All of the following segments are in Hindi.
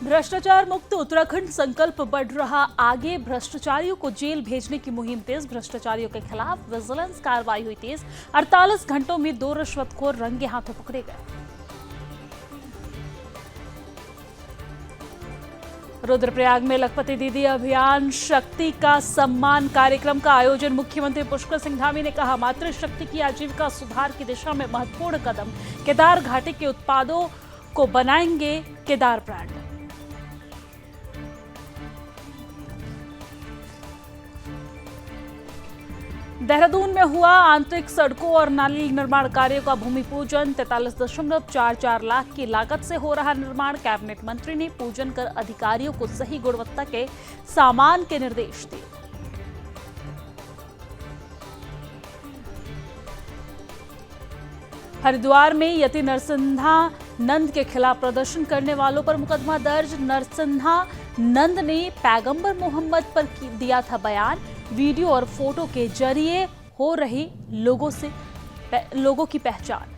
भ्रष्टाचार मुक्त उत्तराखंड संकल्प बढ़ रहा आगे। भ्रष्टाचारियों को जेल भेजने की मुहिम तेज। भ्रष्टाचारियों के खिलाफ विजिलेंस कार्रवाई हुई तेज। 48 घंटों में 2 रिश्वतखोर रंगे हाथों पकड़े गए। रुद्रप्रयाग में लखपति दीदी अभियान शक्ति का सम्मान कार्यक्रम का आयोजन। मुख्यमंत्री पुष्कर सिंह धामी ने कहा, मातृशक्ति की आजीविका सुधार की दिशा में महत्वपूर्ण कदम। केदार घाटी के उत्पादों को बनाएंगे केदार ब्रांड। देहरादून में हुआ आंतरिक सड़कों और नाली निर्माण कार्यों का भूमि पूजन। 43.44 लाख की लागत से हो रहा निर्माण। कैबिनेट मंत्री ने पूजन कर अधिकारियों को सही गुणवत्ता के सामान के निर्देश दिए। हरिद्वार में यति नरसिंहा नंद के खिलाफ प्रदर्शन करने वालों पर मुकदमा दर्ज। नरसिंहा नंद ने पैगंबर मोहम्मद पर दिया था बयान। वीडियो और फोटो के जरिए हो रही लोगों की पहचान।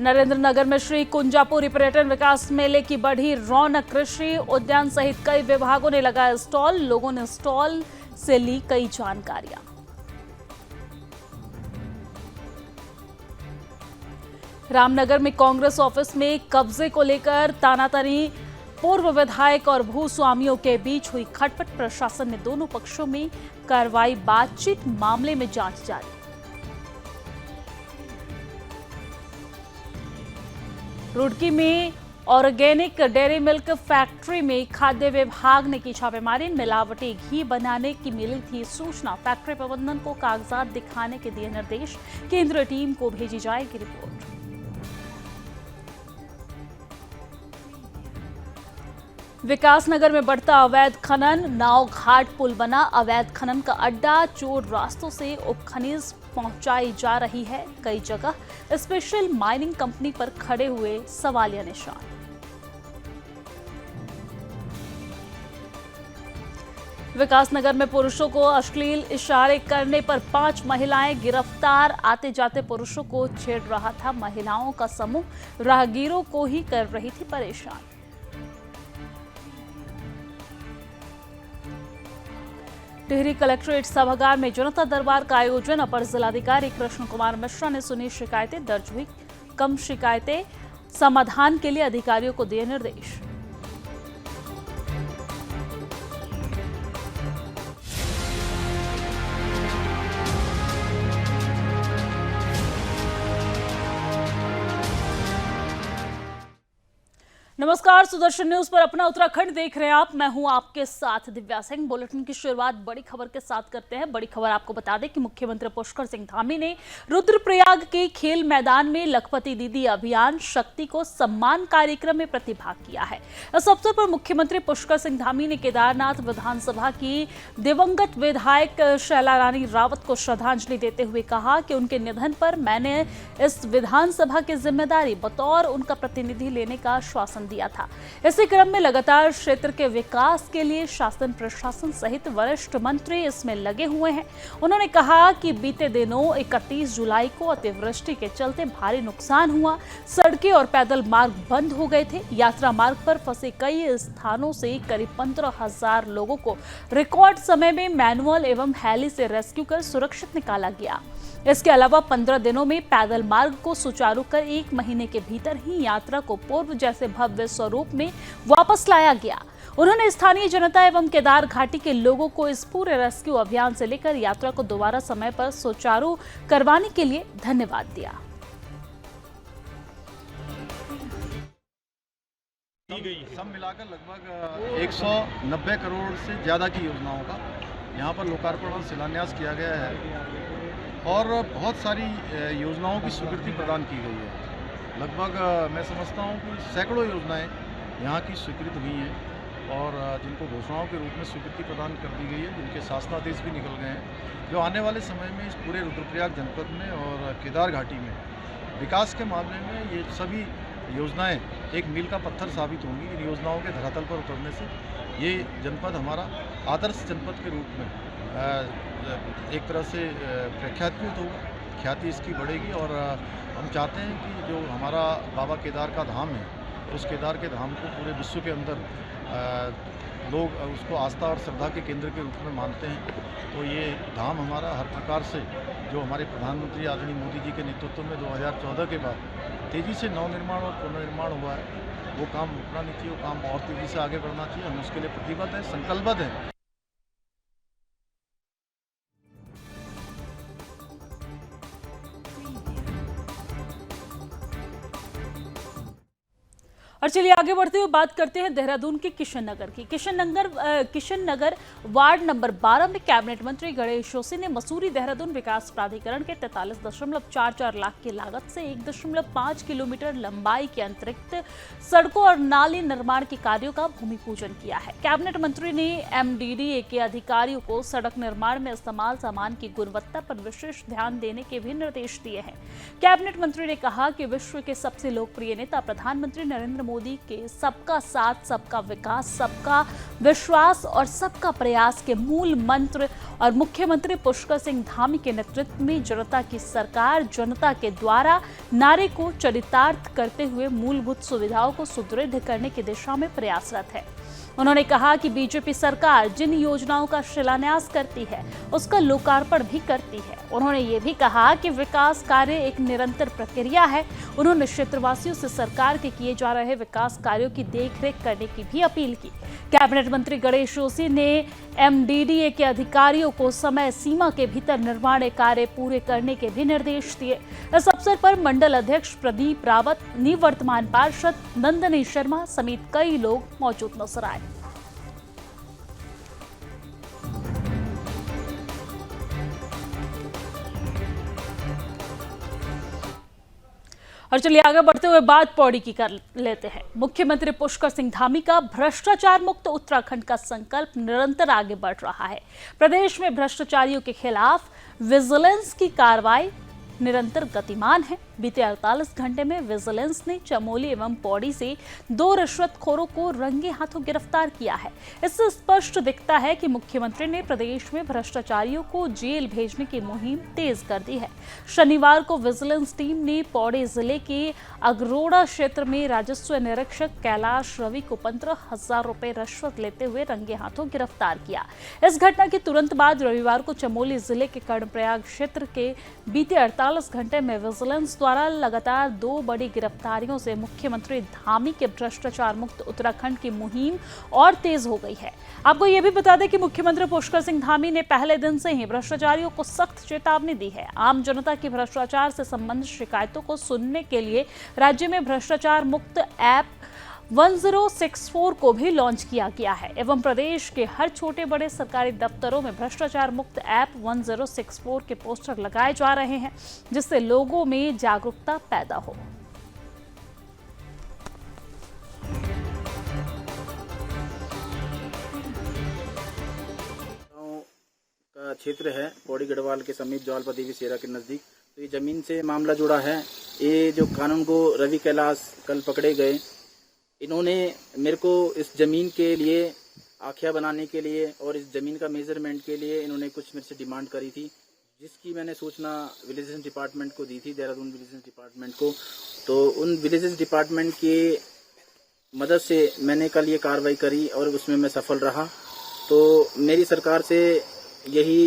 नरेंद्रनगर में श्री कुंजापुरी पर्यटन विकास मेले की बढ़ी रौनक। कृषि उद्यान सहित कई विभागों ने लगाया स्टॉल। लोगों ने स्टॉल से ली कई जानकारियां। रामनगर में कांग्रेस ऑफिस में कब्जे को लेकर तानातनी। पूर्व विधायक और भूस्वामियों के बीच हुई खटपट। प्रशासन ने दोनों पक्षों में कार्रवाई। बातचीत, मामले में जांच जारी। रुड़की में ऑर्गेनिक डेयरी मिल्क फैक्ट्री में खाद्य विभाग ने की छापेमारी। मिलावटी घी बनाने की मिली थी सूचना। फैक्ट्री प्रबंधन को कागजात दिखाने के दिए निर्देश। केंद्रीय टीम को भेजी जाएगी रिपोर्ट। विकासनगर में बढ़ता अवैध खनन। नाव घाट पुल बना अवैध खनन का अड्डा। चोर रास्तों से उपखनिज पहुंचाई जा रही है। कई जगह स्पेशल माइनिंग कंपनी पर खड़े हुए सवालिया निशान। विकासनगर में पुरुषों को अश्लील इशारे करने पर 5 महिलाएं गिरफ्तार। आते जाते पुरुषों को छेड़ रहा था महिलाओं का समूह। राहगीरों को ही कर रही थी परेशान। टिहरी कलेक्ट्रेट सभागार में जनता दरबार का आयोजन। अपर जिलाधिकारी कृष्ण कुमार मिश्रा ने सुनी शिकायतें। दर्ज हुई कम शिकायतें, समाधान के लिए अधिकारियों को दिए निर्देश। नमस्कार, सुदर्शन न्यूज पर अपना उत्तराखंड देख रहे हैं आप। मैं हूं आपके साथ दिव्या सिंह। बुलेटिन की शुरुआत बड़ी खबर के साथ करते हैं। बड़ी खबर आपको बता दें कि मुख्यमंत्री पुष्कर सिंह धामी ने रुद्रप्रयाग के खेल मैदान में लखपति दीदी अभियान शक्ति को सम्मान कार्यक्रम में प्रतिभाग किया है। इस अवसर पर मुख्यमंत्री पुष्कर सिंह धामी ने केदारनाथ विधानसभा की दिवंगत विधायक शैला रानी रावत को श्रद्धांजलि देते हुए कहा कि उनके निधन पर मैंने इस विधानसभा की जिम्मेदारी बतौर उनका प्रतिनिधि लेने का आश्वासन दिया था। इसी क्रम में लगातार क्षेत्र के विकास के लिए शासन प्रशासन सहित वरिष्ठ मंत्री इसमें लगे हुए हैं। उन्होंने कहा कि बीते दिनों 31 जुलाई को अतिवृष्टि के चलते भारी नुकसान हुआ। सड़कें और पैदल मार्ग बंद हो गए थे। यात्रा मार्ग पर फंसे कई स्थानों से करीब 15,000 लोगों को रिकॉर्ड समय में मैनुअल एवं हेली से रेस्क्यू कर सुरक्षित निकाला गया। इसके अलावा 15 दिनों में पैदल मार्ग को सुचारू कर 1 महीने के भीतर ही यात्रा को पूर्व जैसे भव्य स्वरूप में वापस लाया गया। उन्होंने स्थानीय जनता एवं केदार घाटी के लोगों को इस पूरे रेस्क्यू अभियान से लेकर यात्रा को दोबारा समय पर सुचारू करवाने के लिए धन्यवाद दिया। सब मिलाकर लगभग 190 करोड़ से ज़्यादा की योजनाओं का यहाँ पर लोकार्पण और शिलान्यास किया गया है और बहुत सारी योजनाओं की स्वीकृति प्रदान की गई है। लगभग मैं समझता हूँ कि सैकड़ों योजनाएं यहाँ की स्वीकृत हुई हैं और जिनको घोषणाओं के रूप में स्वीकृति प्रदान कर दी गई है, जिनके शासनादेश भी निकल गए हैं, जो आने वाले समय में इस पूरे रुद्रप्रयाग जनपद में और केदार घाटी में विकास के मामले में ये सभी योजनाएं एक मील का पत्थर साबित होंगी। इन योजनाओं के धरातल पर उतरने से ये जनपद हमारा आदर्श जनपद के रूप में एक तरह से प्रख्यात होगा। ख्याति इसकी बढ़ेगी और हम चाहते हैं कि जो हमारा बाबा केदार का धाम है, उस केदार के धाम को पूरे विश्व के अंदर लोग उसको आस्था और श्रद्धा के केंद्र के रूप में मानते हैं। तो ये धाम हमारा हर प्रकार से जो हमारे प्रधानमंत्री आदरणीय मोदी जी के नेतृत्व में 2014 के बाद तेज़ी से नवनिर्माण और पुनर्निर्माण हुआ है, वो काम रुकना नहीं चाहिए, वो काम और तेज़ी से आगे बढ़ना चाहिए। हम उसके लिए प्रतिबद्ध हैं, संकल्पबद्ध हैं। और चलिए आगे बढ़ते हुए बात करते हैं देहरादून के किशन नगर की। किशन नगर वार्ड नंबर 12 में कैबिनेट मंत्री गणेश जोशी ने मसूरी देहरादून विकास प्राधिकरण के 43.44 लाख की लागत से 1.5 किलोमीटर लंबाई के अतिरिक्त सड़कों और नाली निर्माण के कार्यों का भूमि पूजन किया है। कैबिनेट मंत्री ने MDDA के अधिकारियों को सड़क निर्माण में इस्तेमाल सामान की गुणवत्ता पर विशेष ध्यान देने के भी निर्देश दिए हैं। कैबिनेट मंत्री ने कहा कि विश्व के सबसे लोकप्रिय नेता प्रधानमंत्री नरेंद्र मोदी के सबका साथ, सबका विकास, सबका विश्वास और सबका प्रयास के मूल मंत्र और मुख्यमंत्री पुष्कर सिंह धामी के नेतृत्व में जनता की सरकार जनता के द्वारा नारे को चरितार्थ करते हुए मूलभूत सुविधाओं को सुदृढ़ करने की दिशा में प्रयासरत है। उन्होंने कहा कि बीजेपी सरकार जिन योजनाओं का शिलान्यास करती है उसका लोकार्पण भी करती है। उन्होंने ये भी कहा कि विकास कार्य एक निरंतर प्रक्रिया है। उन्होंने क्षेत्रवासियों से सरकार के किए जा रहे विकास कार्यों की देखरेख करने की भी अपील की। कैबिनेट मंत्री गणेश जोशी ने MDDA के अधिकारियों को समय सीमा के भीतर निर्माण कार्य पूरे करने के भी निर्देश दिए। इस अवसर पर मंडल अध्यक्ष प्रदीप रावत, निवर्तमान पार्षद नंदनी शर्मा समेत कई लोग मौजूद नजर आए। और चलिए आगे बढ़ते हुए बात पौड़ी की कर लेते हैं। मुख्यमंत्री पुष्कर सिंह धामी का भ्रष्टाचार मुक्त उत्तराखंड का संकल्प निरंतर आगे बढ़ रहा है। प्रदेश में भ्रष्टाचारियों के खिलाफ विजिलेंस की कार्रवाई निरंतर गतिमान है। बीते 48 घंटे में विजिलेंस ने चमोली एवं पौड़ी से 2 रिश्वतखोरों को रंगे हाथों गिरफ्तार किया है। इससे स्पष्ट दिखता है कि मुख्यमंत्री ने प्रदेश में भ्रष्टाचारियों को जेल भेजने की मुहिम तेज कर दी है। शनिवार को विजिलेंस टीम ने पौड़ी जिले के अगरोड़ा क्षेत्र में राजस्व निरीक्षक कैलाश रवि को 15,000 रुपए रिश्वत लेते हुए रंगे हाथों गिरफ्तार किया। इस घटना के तुरंत बाद रविवार को चमोली जिले के कर्णप्रयाग क्षेत्र के बीते 48 घंटे में विजिलेंस द्वारा लगातार 2 बड़ी गिरफ्तारियों से मुख्यमंत्री धामी के भ्रष्टाचार मुक्त उत्तराखंड की मुहिम और तेज हो गई है। आपको यह भी बता दें कि मुख्यमंत्री पुष्कर सिंह धामी ने पहले दिन से ही भ्रष्टाचारियों को सख्त चेतावनी दी है। आम जनता की भ्रष्टाचार से संबंधित शिकायतों को सुनने के लिए राज्य में भ्रष्टाचार मुक्त ऐप 1064 को भी लॉन्च किया गया है एवं प्रदेश के हर छोटे बड़े सरकारी दफ्तरों में भ्रष्टाचार मुक्त ऐप 1064 के पोस्टर लगाए जा रहे हैं, जिससे लोगों में जागरूकता पैदा हो। का क्षेत्र है पौड़ी गढ़वाल के समीप जवालपा देवी सेरा के नजदीक। तो ये जमीन से मामला जुड़ा है। ये जो कानून को रवि कैलाश कल पकड़े गए, इन्होंने मेरे को इस ज़मीन के लिए आख्या बनाने के लिए और इस ज़मीन का मेजरमेंट के लिए इन्होंने कुछ मेरे से डिमांड करी थी, जिसकी मैंने सूचना विजिलेंस डिपार्टमेंट को दी थी, देहरादून विजिलेंस डिपार्टमेंट को। तो उन विजिलेंस डिपार्टमेंट की मदद से मैंने कल ये कार्रवाई करी और उसमें मैं सफल रहा। तो मेरी सरकार से यही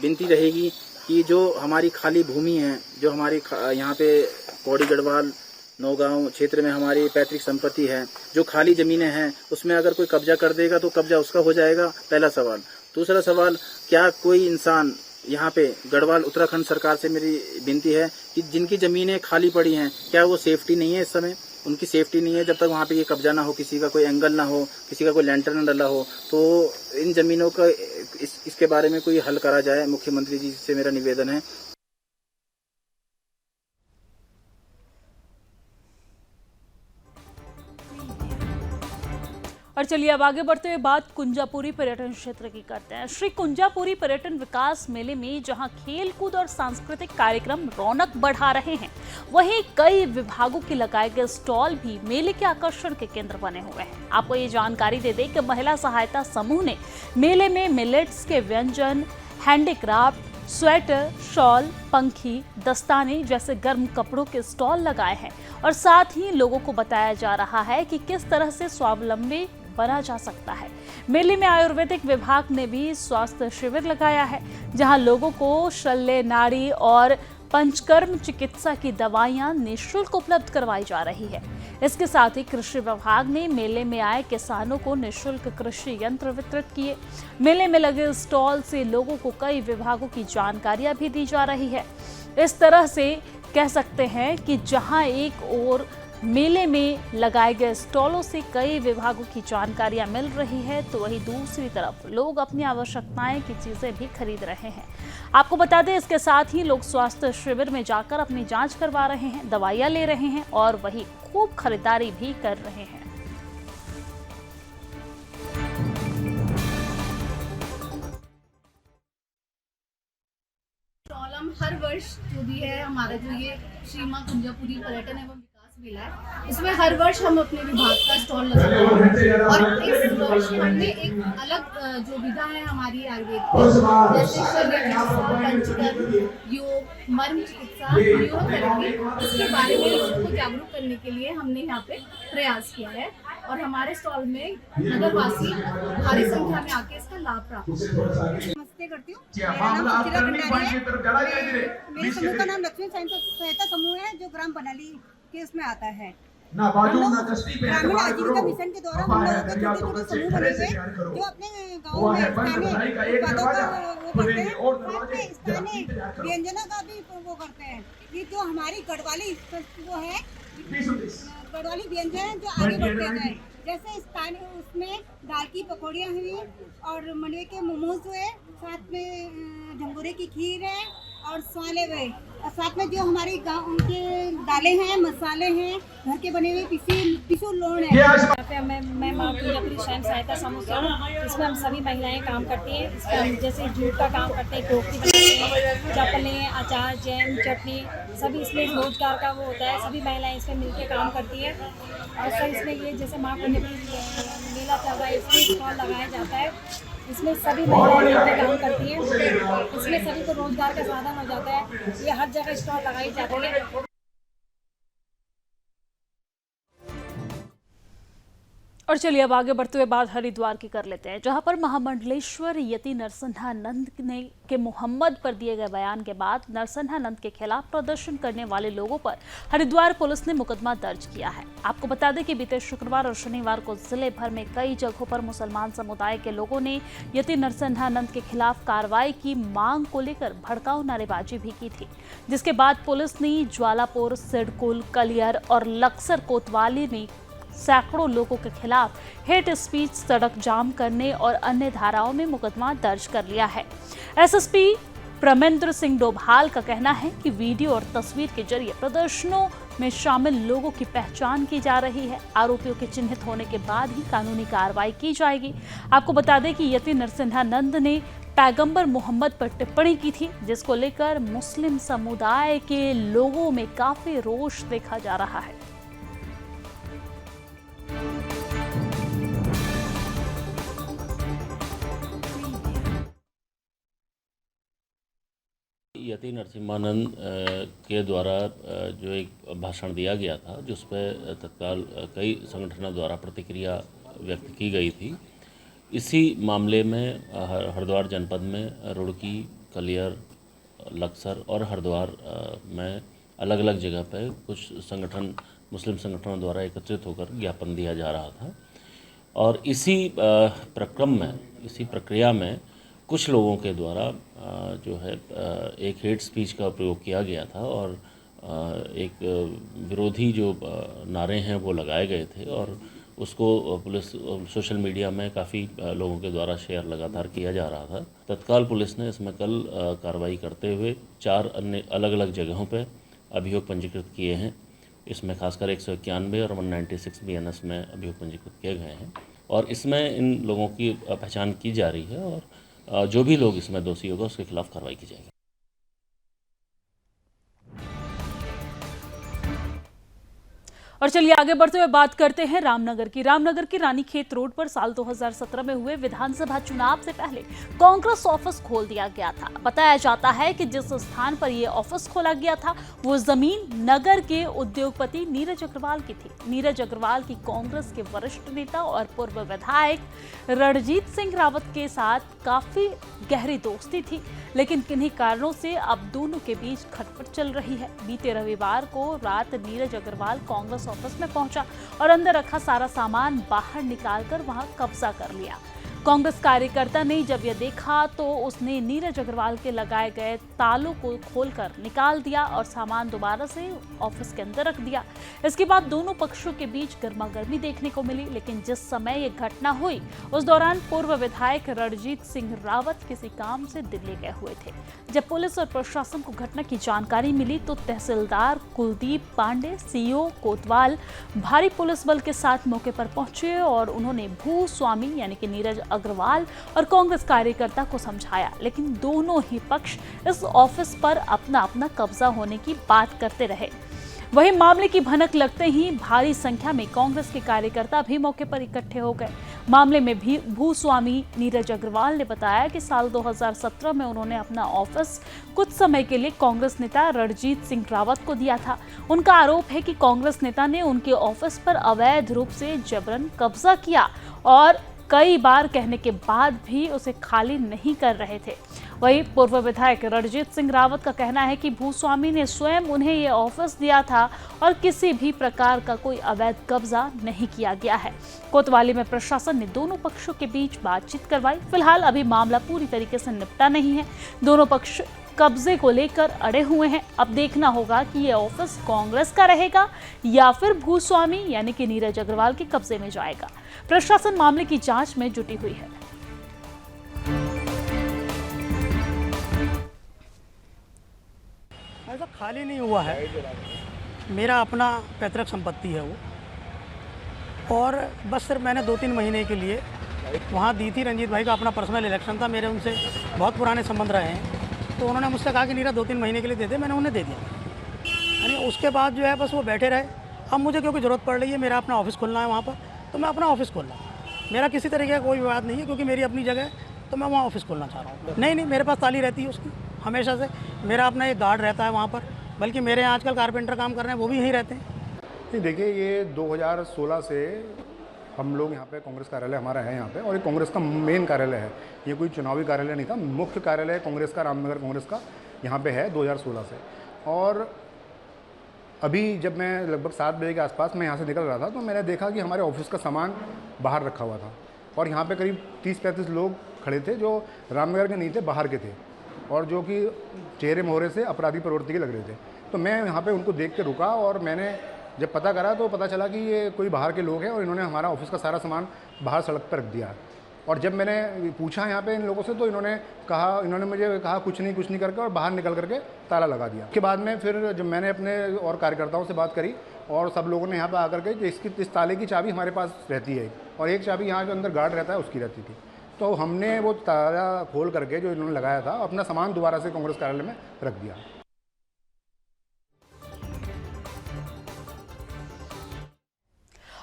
विनती रहेगी कि जो हमारी खाली भूमि है, जो हमारी यहाँ पे पौड़ी गढ़वाल नौगांव क्षेत्र में हमारी पैतृक संपत्ति है, जो खाली जमीनें हैं, उसमें अगर कोई कब्जा कर देगा तो कब्जा उसका हो जाएगा, पहला सवाल। दूसरा सवाल, क्या कोई इंसान यहाँ पे गढ़वाल उत्तराखंड सरकार से मेरी विनती है कि जिनकी जमीनें खाली पड़ी हैं, क्या वो सेफ्टी नहीं है? इस समय उनकी सेफ्टी नहीं है। जब तक वहाँ पे ये कब्जा ना हो, किसी का कोई एंगल ना हो, किसी का कोई लेंटर ना डला हो, तो इन जमीनों का इसके बारे में कोई हल करा जाए। मुख्यमंत्री जी से मेरा निवेदन है। और चलिए अब आगे बढ़ते हुए बात कुंजापुरी पर्यटन क्षेत्र की करते हैं। श्री कुंजापुरी पर्यटन विकास मेले में जहां खेल कूद और सांस्कृतिक कार्यक्रम रौनक बढ़ा रहे हैं, वहीं कई विभागों के लगाए गए स्टॉल भी मेले के आकर्षण के केंद्र बने हुए हैं। आपको ये जानकारी दे दें कि महिला सहायता समूह ने मेले में मिलेट्स के व्यंजन, हैंडीक्राफ्ट, स्वेटर, शॉल, पंखी, दस्ताने जैसे गर्म कपड़ों के स्टॉल लगाए हैं और साथ ही लोगों को बताया जा रहा है कि किस तरह से स्वावलंबी बना जा सकता है। मेले में आयुर्वेदिक विभाग ने भी स्वास्थ्य शिविर लगाया है, जहां लोगों को शल्य नाड़ी और पंचकर्म चिकित्सा की दवाइयां निःशुल्क उपलब्ध करवाई जा रही है। इसके साथ ही कृषि विभाग ने मेले में आए किसानों को निःशुल्क कृषि यंत्र वितरित किए। मेले में लगे स्टॉल से लोगों को कई विभागों की जानकारियां भी दी जा रही है। इस तरह से कह सकते हैं कि जहां एक ओर मेले में लगाए गए स्टॉलों से कई विभागों की जानकारियां मिल रही है, तो वहीं दूसरी तरफ लोग अपनी आवश्यकताएं की चीजें भी खरीद रहे हैं। आपको बता दें, इसके साथ ही लोग स्वास्थ्य शिविर में जाकर अपनी जांच करवा रहे हैं, दवाइयां ले रहे हैं और वहीं खूब खरीदारी भी कर रहे हैं। हम हर वर्ष जो भी है हमारा जो ये श्री मां कुंजापुरी पर्यटन एवं विकास मेला है, इसमें हर वर्ष हम अपने विभाग का स्टॉल लगाते हैं और इस वर्ष हमने एक अलग जो विधा है हमारी आयुर्वेद की, जैसे शल्य चिकित्सा, पंचकर्म, योग, मर्म चिकित्सा, न्यूरोथेरेपी, इसके बारे में लोगों को जागरूक करने के लिए हमने यहाँ पे प्रयास किया है और हमारे स्टॉल में नगरवासी भारी संख्या में आके इसका लाभ प्राप्त नमस्ते करती हूँ। मेरा नाम सुचिरा भंडारी है। मेरे समूह का नाम लक्ष्मी सहायता समूह है, जो ग्राम बनाली के उसमें आता है। हम लोग ग्रामीण आजीविका मिशन के द्वारा हम लोगों के छोटे छोटे समूह बने हुए जो अपने गाँव में स्थानीय उत्पादों का वो करते हैं, साथ में स्थानीय व्यंजनों का भी वो करते हैं। ये जो हमारी गढ़वाली वो है, गढ़वाली व्यंजन जो आगे बढ़ते गए, जैसे स्थानीय उसमें दाल की पकौड़ियाँ हुई और मंडवे के मोमोज हुए, साथ में झंगोरे की खीर है और स्वाले हुए, और साथ में जो हमारी गाँव के दालें हैं, मसाले हैं, घर के बने हुए पिसू लोण है। यहाँ पे मैं माँ कुंजापुरी स्वयं सहायता समूह से हूँ। इसमें हम सभी महिलाएं काम करती हैं। इसमें हम जैसे जूट का काम करते हैं, टोकरी बनाते हैं, चप्पलें, अचार, जैम, चटनी, सभी इसमें रोजगार का वो होता है। सभी महिलाएं इसमें मिलकर काम करती है और सर इसमें ये जैसे माँ कुंजापुरी मेला चल रहा है, इसमें स्टॉल लगाया जाता है। इसमें सभी महिलाएं मिलकर काम करती हैं। इसमें सभी को रोजगार का साधन हो जाता है। ये हर जगह स्टॉल लगाई जाती है। और चलिए अब आगे बढ़ते हुए बात हरिद्वार की कर लेते हैं, जहां पर महामंडलेश्वर यति नरसिंहानंद ने के मोहम्मद पर दिए गए बयान के बाद नरसिंहानंद के खिलाफ प्रदर्शन करने वाले लोगों पर हरिद्वार पुलिस ने मुकदमा दर्ज किया है। आपको बता दें कि बीते शुक्रवार और शनिवार को जिले भर में कई जगहों पर मुसलमान समुदाय के लोगों ने यति नरसिंहानंद के खिलाफ कार्रवाई की मांग को लेकर भड़काऊ नारेबाजी भी की थी, जिसके बाद पुलिस ने ज्वालापुर, सिडकुल, कलियर और लक्सर कोतवाली में सैकड़ों लोगों के खिलाफ हेट स्पीच, सड़क जाम करने और अन्य धाराओं में मुकदमा दर्ज कर लिया है। एसएसपी प्रमेंद्र सिंह डोभाल का कहना है कि वीडियो और तस्वीर के जरिए प्रदर्शनों में शामिल लोगों की पहचान की जा रही है। आरोपियों के चिन्हित होने के बाद ही कानूनी कार्रवाई की जाएगी। आपको बता दें कि यति नरसिंहानंद ने पैगंबर मोहम्मद पर टिप्पणी की थी, जिसको लेकर मुस्लिम समुदाय के लोगों में काफी रोष देखा जा रहा है। यति नरसिम्हानंद के द्वारा जो एक भाषण दिया गया था, जिस पर तत्काल कई संगठनों द्वारा प्रतिक्रिया व्यक्त की गई थी। इसी मामले में हरिद्वार जनपद में रुड़की, कलियर, लक्सर और हरिद्वार में अलग अलग जगह पर कुछ संगठन, मुस्लिम संगठनों द्वारा एकत्रित होकर ज्ञापन दिया जा रहा था और इसी प्रक्रम में, इसी प्रक्रिया में कुछ लोगों के द्वारा जो है एक हेट स्पीच का प्रयोग किया गया था और एक विरोधी जो नारे हैं वो लगाए गए थे और उसको पुलिस सोशल मीडिया में काफ़ी लोगों के द्वारा शेयर लगातार किया जा रहा था। तत्काल पुलिस ने इसमें कल कार्रवाई करते हुए 4 अन्य अलग अलग जगहों पर अभियोग पंजीकृत किए हैं। इसमें खासकर 191 और 196 BNS में अभियोग पंजीकृत किए गए हैं और इसमें इन लोगों की पहचान की जा रही है और जो भी लोग इसमें दोषी होगा उसके खिलाफ कार्रवाई की जाएगी। और चलिए आगे बढ़ते हुए बात करते हैं रामनगर की रानीखेत रोड पर साल 2017 में हुए विधानसभा चुनाव से पहले कांग्रेस ऑफिस खोल दिया गया था। बताया जाता है कि जिस स्थान पर यह ऑफिस खोला गया था वो जमीन नगर के उद्योगपति नीरज अग्रवाल की थी। नीरज अग्रवाल की कांग्रेस के वरिष्ठ नेता और पूर्व विधायक रणजीत सिंह रावत के साथ काफी गहरी दोस्ती थी, लेकिन किन्हीं कारणों से अब दोनों के बीच खटपट चल रही है। बीते रविवार को रात नीरज अग्रवाल कांग्रेस ऑफिस में पहुंचा और अंदर रखा सारा सामान बाहर निकालकर वहां कब्जा कर लिया। कांग्रेस कार्यकर्ता ने जब यह देखा तो उसने नीरज अग्रवाल के लगाए गए तालों को खोलकर निकाल दिया और सामान दोबारा से ऑफिस के अंदर रख दिया। इसके बाद दोनों पक्षों के बीच गर्मागर्मी देखने को मिली, लेकिन जिस समय यह घटना हुई उस दौरान पूर्व विधायक रणजीत सिंह रावत किसी काम से दिल्ली गए हुए थे। जब पुलिस और प्रशासन को घटना की जानकारी मिली तो तहसीलदार कुलदीप पांडे, सीओ कोतवाल भारी पुलिस बल के साथ मौके पर पहुंचे और उन्होंने भूस्वामी यानी कि नीरज अग्रवाल और कांग्रेस कार्यकर्ता को समझाया, लेकिन दोनों ही पक्ष इस ऑफिस पर अपना अपना कब्जा होने की बात करते रहे। वहीं मामले की भनक लगते ही भारी संख्या में कांग्रेस के कार्यकर्ता भी मौके पर इकट्ठे हो गए। मामले में भी भूस्वामी नीरज अग्रवाल ने बताया कि साल 2017 में उन्होंने अपना ऑफिस कुछ समय के लिए कांग्रेस नेता रणजीत सिंह रावत को दिया था। उनका आरोप है कि कांग्रेस नेता ने उनके ऑफिस पर अवैध रूप से जबरन कब्जा किया और कई बार कहने के बाद भी उसे खाली नहीं कर रहे थे। वहीं पूर्व विधायक रणजीत सिंह रावत का कहना है कि भूस्वामी ने स्वयं उन्हें ये ऑफिस दिया था और किसी भी प्रकार का कोई अवैध कब्जा नहीं किया गया है। कोतवाली में प्रशासन ने दोनों पक्षों के बीच बातचीत करवाई। फिलहाल अभी मामला पूरी तरीके से निपटा नहीं है। दोनों पक्ष कब्जे को लेकर अड़े हुए हैं। अब देखना होगा कि यह ऑफिस कांग्रेस का रहेगा या फिर भूस्वामी यानी कि नीरज अग्रवाल के कब्जे में जाएगा। प्रशासन मामले की जांच में जुटी हुई है। ऐसा खाली नहीं हुआ है, मेरा अपना पैतृक संपत्ति है वो, और बस सिर्फ मैंने 2-3 महीने के लिए वहाँ दी थी। रंजीत भाई का अपना पर्सनल इलेक्शन था, मेरे उनसे बहुत पुराने संबंध रहे हैं, तो उन्होंने मुझसे कहा कि नीरा 2-3 महीने के लिए दे दे, मैंने उन्हें दे दिया। यानी उसके बाद जो है बस वो बैठे रहे। अब मुझे क्योंकि ज़रूरत पड़ रही है, मेरा अपना ऑफिस खोलना है वहाँ पर, तो मैं अपना ऑफिस खोल रहा हूँ। मेरा किसी तरीके का कोई विवाद नहीं है, क्योंकि मेरी अपनी जगह है, तो मैं वहाँ ऑफिस खोलना चाह रहा हूँ। नहीं, मेरे पास ताली रहती है उसकी हमेशा से। मेरा अपना एक गार्ड रहता है वहाँ पर, बल्कि मेरे यहाँ आजकल कारपेंटर काम कर रहे हैं, वो भी यहीं रहते हैं। नहीं, देखिए ये 2016 से हम लोग यहाँ पे कांग्रेस कार्यालय हमारा है यहाँ पे, और ये कांग्रेस का मेन कार्यालय है। ये कोई चुनावी कार्यालय नहीं था, मुख्य कार्यालय कांग्रेस का, रामनगर कांग्रेस का यहाँ पे है 2016 से। और अभी जब मैं लगभग 7 बजे के आसपास मैं यहाँ से निकल रहा था तो मैंने देखा कि हमारे ऑफिस का सामान बाहर रखा हुआ था, और यहाँ पे करीब 30-35 लोग खड़े थे जो रामनगर के नहीं थे, बाहर के थे, और जो कि चेहरे मोहरे से अपराधी प्रवृत्ति के लग रहे थे। तो मैं यहाँ पे उनको देख के रुका, और मैंने जब पता करा तो पता चला कि ये कोई बाहर के लोग हैं, और इन्होंने हमारा ऑफिस का सारा सामान बाहर सड़क पर रख दिया। और जब मैंने पूछा यहाँ पे इन लोगों से तो इन्होंने मुझे कहा कुछ नहीं करके, और बाहर निकल करके ताला लगा दिया। उसके बाद में फिर जब मैंने अपने और कार्यकर्ताओं से बात करी, और सब लोगों ने यहाँ पे आकर के इस ताले की चाबी हमारे पास रहती है, और एक चाबी यहाँ के अंदर गार्ड रहता है उसकी रहती थी, तो हमने वो ताला खोल करके जो इन्होंने लगाया था अपना सामान दोबारा से कांग्रेस कार्यालय में रख दिया।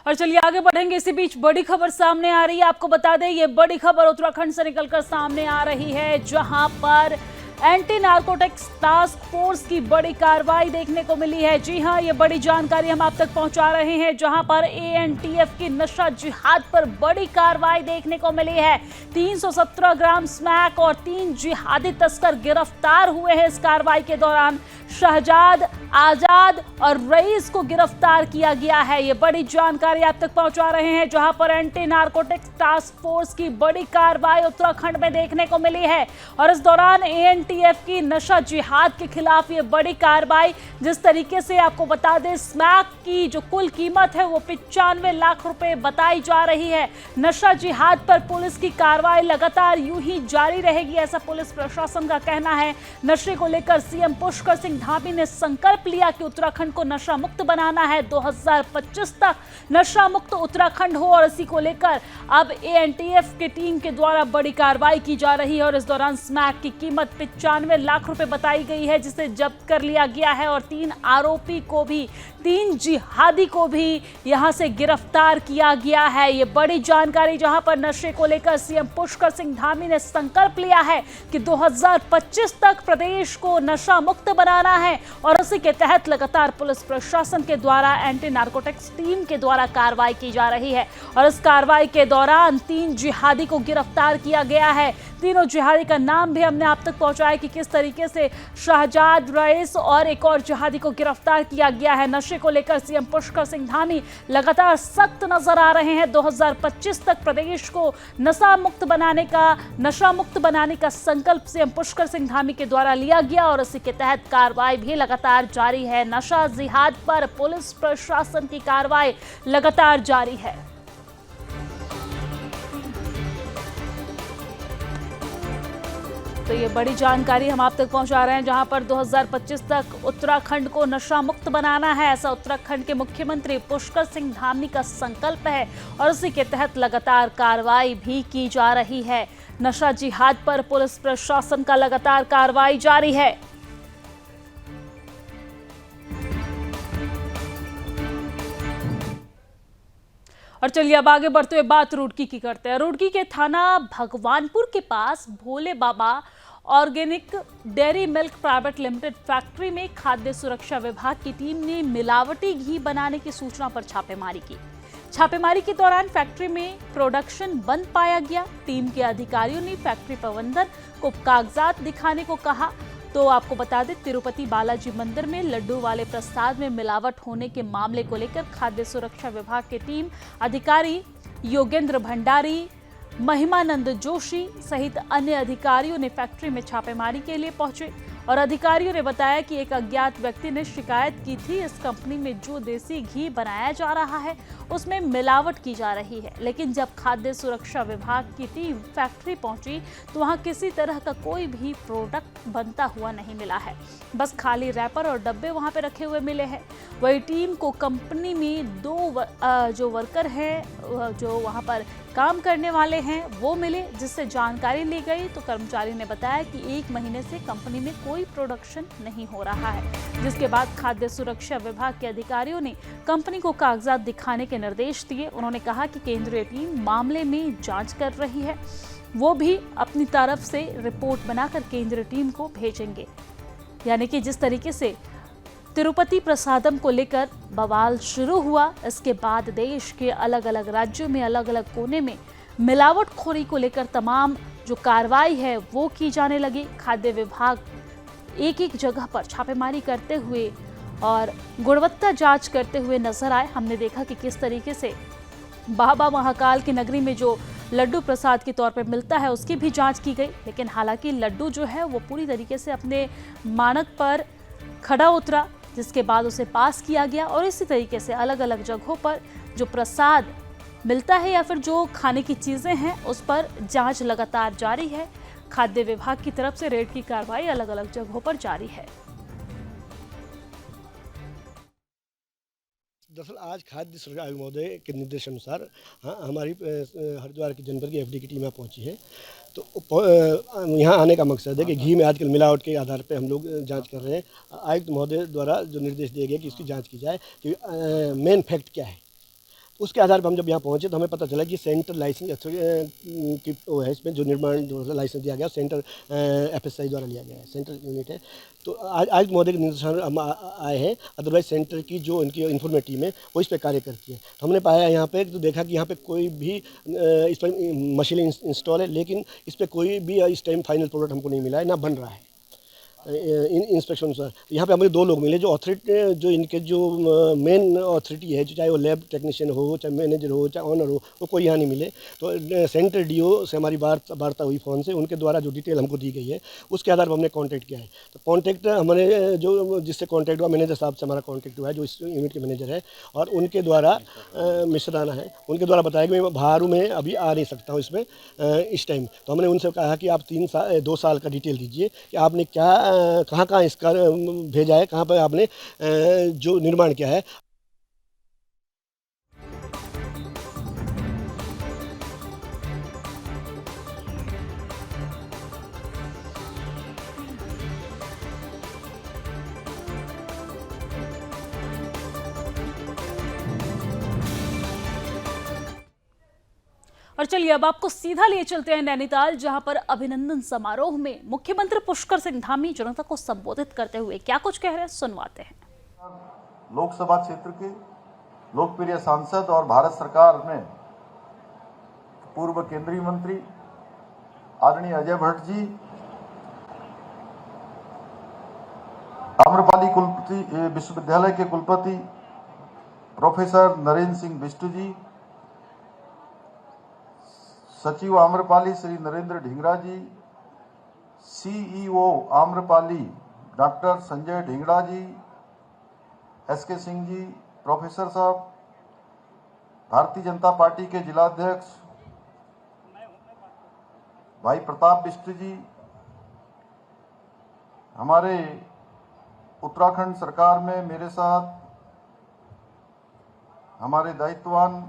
और चलिए आगे बढ़ेंगे। इसी बीच बड़ी खबर सामने आ रही है। आपको बता दें ये बड़ी खबर उत्तराखंड से निकलकर सामने आ रही है, जहां पर एंटी नारकोटिक्स टास्क फोर्स की बड़ी कार्रवाई देखने को मिली है। जी हां, ये बड़ी जानकारी हम आप तक पहुंचा रहे हैं, जहां पर एएनटीएफ की नशा जिहाद पर बड़ी कार्रवाई देखने को मिली है। 317 ग्राम स्मैक और 3 जिहादी तस्कर गिरफ्तार हुए हैं। इस कार्रवाई के दौरान शहजाद, आजाद और रईस को गिरफ्तार किया गया है। ये बड़ी जानकारी आप तक पहुंचा रहे हैं, जहां पर एंटी नारकोटिक्स टास्क फोर्स की बड़ी कार्रवाई उत्तराखंड में देखने को मिली है। और इस दौरान एएनटीएफ की नशा जिहाद के खिलाफ ये बड़ी कार्रवाई, जिस तरीके से आपको बता दें स्मैक की जो कुल कीमत है वो 95 लाख रुपए बताई जा रही है। नशा जिहाद पर पुलिस की कार्रवाई लगातार यूं ही जारी रहेगी, ऐसा पुलिस प्रशासन का कहना है। नशे को लेकर सीएम पुष्कर सिंह धामी ने संकल्प लिया कि उत्तराखंड को नशा मुक्त बनाना है, 2025 तक नशा मुक्त उत्तराखंड हो, और इसी को लेकर अब एएनटीएफ की टीम के द्वारा बड़ी कार्रवाई की जा रही है। और इस दौरान स्मैक की कीमत 95 लाख रुपए बताई गई है, जिसे जब्त कर लिया गया है और 3 आरोपी को भी, 3 जिहादी को भी यहां से गिरफ्तार किया गया है। ये बड़ी जानकारी, जहां पर नशे को लेकर सीएम पुष्कर सिंह धामी ने संकल्प लिया है कि 2025 तक प्रदेश को नशा मुक्त बनाना है और उसी के तहत लगातार पुलिस प्रशासन के द्वारा एंटी नारकोटिक्स टीम के द्वारा कार्रवाई की जा रही है। और इस कार्रवाई के दौरान 3 जिहादी को गिरफ्तार किया गया है। तीनों जिहादी का नाम भी हमने आप तक पहुंचाया कि किस तरीके से शाहजाद रईस और एक और जिहादी को गिरफ्तार किया गया है। नशे को लेकर सीएम पुष्कर सिंह धामी लगातार सख्त नजर आ रहे हैं। 2025 तक प्रदेश को नशा मुक्त बनाने का संकल्प सीएम पुष्कर सिंह धामी के द्वारा लिया गया और इसी के तहत कार्रवाई भी लगातार जारी है। नशा जिहाद पर पुलिस प्रशासन की कार्रवाई लगातार जारी है। तो ये बड़ी जानकारी हम आप तक पहुंचा रहे हैं, जहां पर 2025 तक उत्तराखंड को नशा मुक्त बनाना है, ऐसा उत्तराखंड के मुख्यमंत्री पुष्कर सिंह धामी का संकल्प है और उसी के तहत लगातार कार्रवाई भी की जा रही है। नशा जिहाद पर पुलिस प्रशासन का लगातार कार्रवाई जारी है। और चलिए अब आगे बढ़ते हुए बात रुड़की की करते हैं। रुड़की के थाना भगवानपुर के पास Bhole Baba organic dairy milk private limited factory में खाद्य सुरक्षा विभाग की टीम ने मिलावटी घी बनाने की सूचना पर छापेमारी की। छापेमारी के दौरान फैक्ट्री में प्रोडक्शन बंद पाया गया। टीम के अधिकारियों ने फैक्ट्री प्रबंधन को कागजात दिखाने को कहा। तो आपको बता दें, तिरुपति बालाजी मंदिर में लड्डू वाले प्रसाद में मिलावट होने के मामले को लेकर खाद्य सुरक्षा विभाग की टीम अधिकारी योगेंद्र भंडारी, महिमानंद जोशी सहित अन्य अधिकारियों ने फैक्ट्री में छापेमारी के लिए पहुंचे और अधिकारियों ने बताया कि एक अज्ञात व्यक्ति ने शिकायत की थी इस कंपनी में जो देसी घी बनाया जा रहा है उसमें मिलावट की जा रही है। लेकिन जब खाद्य सुरक्षा विभाग की टीम फैक्ट्री पहुंची तो वहां किसी तरह का कोई भी प्रोडक्ट बनता हुआ नहीं मिला है, बस खाली रैपर और डब्बे वहां पे रखे हुए मिले हैं। वही टीम को कंपनी में 2 जो वर्कर हैं, जो वहां पर काम करने वाले हैं, वो मिले, जिससे जानकारी ली गई तो कर्मचारी ने बताया कि 1 महीने से कंपनी में कोई प्रोडक्शन नहीं हो रहा है। जिसके बाद खाद्य सुरक्षा विभाग के अधिकारियों ने कंपनी को कागजात दिखाने के निर्देश दिए। उन्होंने कहा कि केंद्रीय टीम मामले में जांच कर रही है, वो भी अपनी तरफ से रिपोर्ट बनाकर केंद्रीय टीम को भेजेंगे। यानी कि जिस तरीके से तिरुपति प्रसादम को लेकर बवाल शुरू हुआ, इसके बाद देश के अलग अलग राज्यों में, अलग अलग कोने में मिलावटखोरी को लेकर तमाम जो कार्रवाई है वो की जाने लगी। खाद्य विभाग एक जगह पर छापेमारी करते हुए और गुणवत्ता जांच करते हुए नजर आए। हमने देखा कि किस तरीके से बाबा महाकाल की नगरी में जो लड्डू प्रसाद के तौर पर मिलता है उसकी भी जांच की गई, लेकिन हालांकि लड्डू जो है वो पूरी तरीके से अपने मानक पर खड़ा उतरा, जिसके बाद उसे पास किया गया। और इसी तरीके से अलग अलग जगहों पर जो प्रसाद मिलता है या फिर जो खाने की चीज़ें हैं उस पर जांच लगातार जारी है। खाद्य विभाग की तरफ से रेड की कार्रवाई अलग अलग जगहों पर जारी है। दरअसल आज खाद्य सुरक्षा आयोग महोदय के निर्देशानुसार हमारी हरिद्वार की जनपद की एफडी की टीम यहाँ पहुँची है। तो यहाँ आने का मकसद है कि घी में आजकल मिलावट के आधार पे हम लोग जांच कर रहे हैं। आयुक्त महोदय द्वारा जो निर्देश दिए गए कि इसकी जांच की जाए कि मेन फैक्ट क्या है, उसके आधार पर हम जब यहाँ पहुँचे तो हमें पता चला कि सेंट्रल लाइसेंस की वो है, इसमें जो निर्माण जो लाइसेंस दिया गया सेंट्रल FSI द्वारा लिया गया है, सेंट्रल यूनिट है। तो आज महोदय के निर्देशानुसार हम आए हैं, अदरवाइज सेंटर की जो इनकी इन्फॉर्मेटिव टीम है वो इस पर कार्य करती है। तो हमने पाया यहाँ पे तो देखा कि यहाँ पे कोई भी इस पर मशीन इंस्टॉल है, लेकिन इस पर कोई भी इस टाइम फाइनल प्रोडक्ट हमको नहीं मिला है, ना बन रहा है इंस्पेक्शन अनुसार। यहाँ पे हमें 2 लोग मिले जो अथॉरिटी, जो इनके जो मेन अथॉरिटी है, चाहे वो लैब टेक्नीशियन हो, चाहे मैनेजर हो, चाहे ऑनर हो, वो कोई यहाँ नहीं मिले। तो सेंटर DO से हमारी वार्ता हुई फ़ोन से, उनके द्वारा जो डिटेल हमको दी गई है उसके आधार पर हमने कॉन्टैक्ट किया है। तो कॉन्टैक्ट हमारे जो जिससे कॉन्टैक्ट हुआ, मैनेजर साहब से हमारा कॉन्टैक्ट हुआ है, जो इस यूनिट के मैनेजर है, और उनके द्वारा मिश्राना है, उनके द्वारा बताया कि मैं बाहर में अभी आ नहीं सकता हूँ इसमें इस टाइम। तो हमने उनसे कहा कि आप 2 साल का डिटेल दीजिए कि आपने क्या कहाँ इसका भेजा है, कहाँ पर आपने जो निर्माण किया है। और चलिए अब आपको सीधा लिए चलते हैं नैनीताल, जहां पर अभिनंदन समारोह में मुख्यमंत्री पुष्कर सिंह धामी जनता को संबोधित करते हुए क्या कुछ कह रहे हैं, सुनवाते हैं। लोकसभा क्षेत्र के लोकप्रिय सांसद और भारत सरकार में पूर्व केंद्रीय मंत्री आदरणीय अजय भट्ट जी, आम्रपाली कुलपति विश्वविद्यालय के कुलपति प्रोफेसर नरेंद्र सिंह बिष्ट जी, सचिव आम्रपाली श्री नरेंद्र ढींगरा जी, सीईओ आम्रपाली डॉक्टर संजय ढींगरा जी, एसके सिंह जी, प्रोफेसर साहब, भारतीय जनता पार्टी के जिलाध्यक्ष भाई प्रताप बिष्ट जी, हमारे उत्तराखंड सरकार में मेरे साथ हमारे दायित्ववान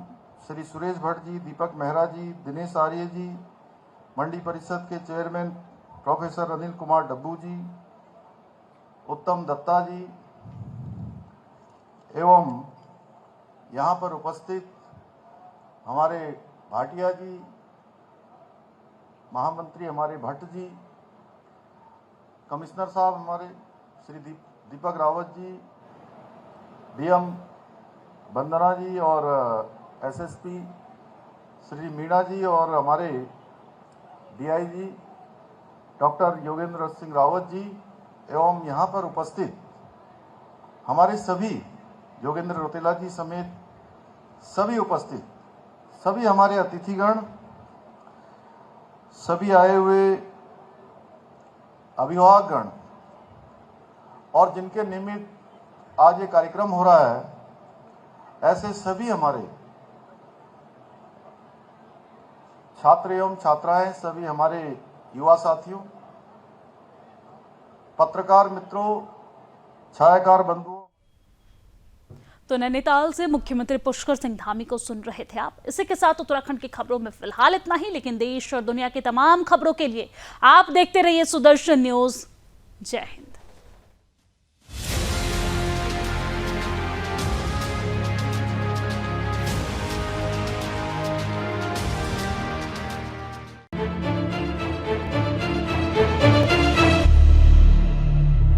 श्री सुरेश भट्ट जी, दीपक मेहरा जी, दिनेश आर्य जी, मंडी परिषद के चेयरमैन प्रोफेसर अनिल कुमार डब्बू जी, उत्तम दत्ता जी एवं यहाँ पर उपस्थित हमारे भाटिया जी, महामंत्री हमारे भट्ट जी, कमिश्नर साहब हमारे श्री दीपक रावत जी, डीएम वंदना जी और एसएसपी श्री मीणा जी और हमारे डीआईजी डॉक्टर योगेंद्र सिंह रावत जी एवं यहाँ पर उपस्थित हमारे सभी योगेंद्र रोतेला जी समेत सभी उपस्थित सभी हमारे अतिथिगण, सभी आए हुए अभिभावकगण और जिनके निमित्त आज ये कार्यक्रम हो रहा है, ऐसे सभी हमारे छात्र एवं छात्राएं, सभी हमारे युवा साथियों, पत्रकार मित्रों, छायाकार बंधुओं। तो नैनीताल से मुख्यमंत्री पुष्कर सिंह धामी को सुन रहे थे आप। इसी के साथ उत्तराखंड की खबरों में फिलहाल इतना ही, लेकिन देश और दुनिया की तमाम खबरों के लिए आप देखते रहिए सुदर्शन न्यूज। जय हिंद।